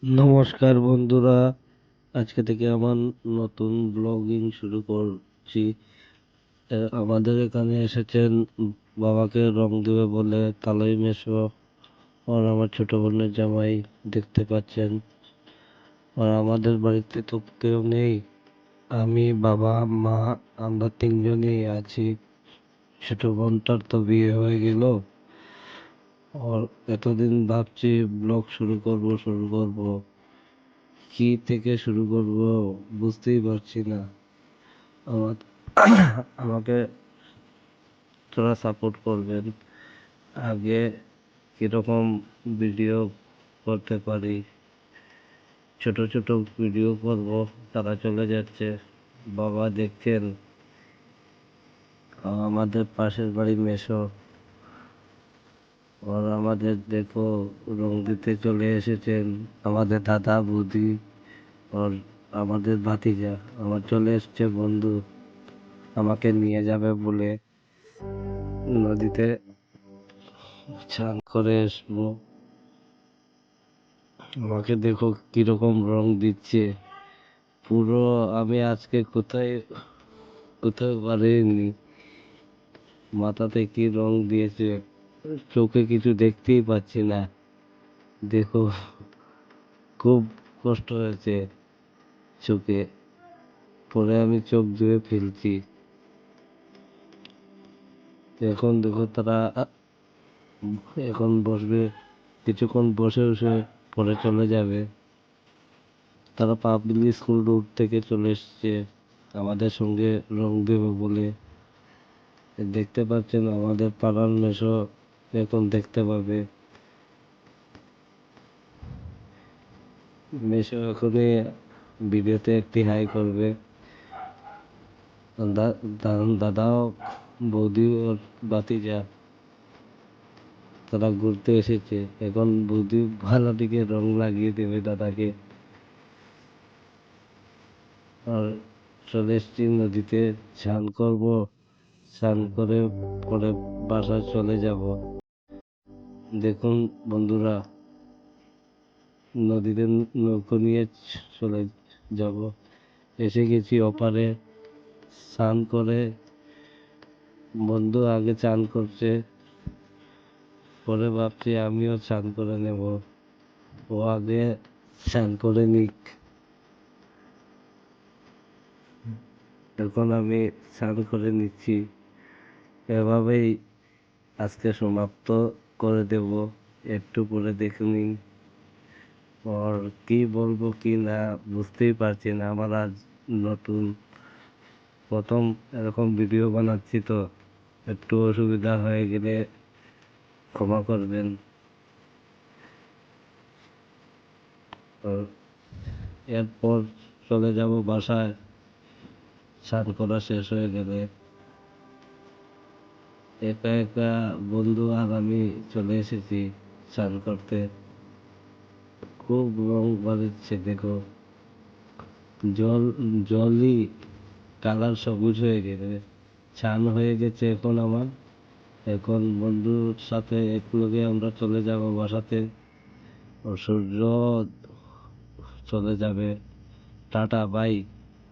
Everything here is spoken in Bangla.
নমস্কার বন্ধুরা, আজকে থেকে আমার নতুন ব্লগিং শুরু করছি। আমাদের এখানে এসেছেন বাবাকে রং দেবে বলে তালই মেশো আর আমার ছোট বোনের জামাই, দেখতে পাচ্ছেন। আর আমাদের বাড়িতে তো কেউ নেই, আমি, বাবা, মা, আমরা তিনজনই আছি। ছোট বোনটার তো বিয়ে হয়ে গেল। আর এতদিন ভাবছি ব্লগ শুরু করব, কি থেকে শুরু করব বুঝতেই পারছি না। আমার আমাকে তোরা সাপোর্ট করবেন। আগে কিরকম ভিডিও করতে পারি, ছোট ছোট ভিডিও করব, তারা চলে যাচ্ছে। বাবা দেখছেন, আমাদের পাশের বাড়ি মেশো, আর আমাদের দেখো রং দিতে চলে এসেছেন আমাদের দাদা বৌদি, আর আমাদের ভাতিজা আমার চলে এসছে বন্ধু আমাকে নিয়ে যাবে বলে নদীতে স্নান করে আসবো। আমাকে দেখো কিরকম রং দিচ্ছে, পুরো আমি আজকে কোথায় কোথাও পারিনি। মাথাতে কি রং দিয়েছে, চোখে কিছু দেখতেই পাচ্ছি না। দেখো, খুব কষ্ট হয়েছে চোখে, পরে আমি চোখ ধুয়ে ফেলছি। এখন দেখো তারা এখন বসবে, কিছুক্ষণ বসে বসে পরে চলে যাবে। তারা পাবলিক স্কুল রোড থেকে চলে এসছে আমাদের সঙ্গে রং দেবে বলে। দেখতে পাচ্ছেন আমাদের পাড়ার মেশো এখন দেখতে পাবে। মেশো এখনই ভিডিওতে একটি হাই করবে। দাদাও, বৌদি ওর ভাতিজা তারা ঘুরতে এসেছে। এখন বৌদি ভালো দিকে রং লাগিয়ে দেবে দাদাকে। আর চলে এসছি নদীতে, স্নান করব, স্নান করে পরে বাসায় চলে যাব। দেখুন বন্ধুরা, নদীতে নৌকো নিয়ে চলে যাব। এসে গেছি ওপারে, স্নান করে। বন্ধু আগে চান করছে, পরে ভাবছি আমিও স্নান করে নেব। ও আগে স্নান করে নিক, এখন আমি স্নান করে নিচ্ছি। এভাবেই আজকে সমাপ্ত করে দেব। একটু পরে দেখে নিন। আর কি বলবো কি না বুঝতেই পারছি না। আমার আজ নতুন প্রথম এরকম ভিডিও বানাচ্ছি, তো একটু অসুবিধা হয়ে গেলে ক্ষমা করবেন। আর এরপর চলে যাব বাসায়, স্নান করা শেষ হয়ে গেলে। একা একা বন্ধু আর আমি চলে এসেছি স্নান করতে। খুব রং বাড়ছে দেখো, জল জলই কালার সবুজ হয়ে গেছে, স্নান হয়ে গেছে এখন আমার। এখন বন্ধুর সাথে একলগে আমরা চলে যাব বাসাতে। ও সূর্য চলে যাবে। Tata, by.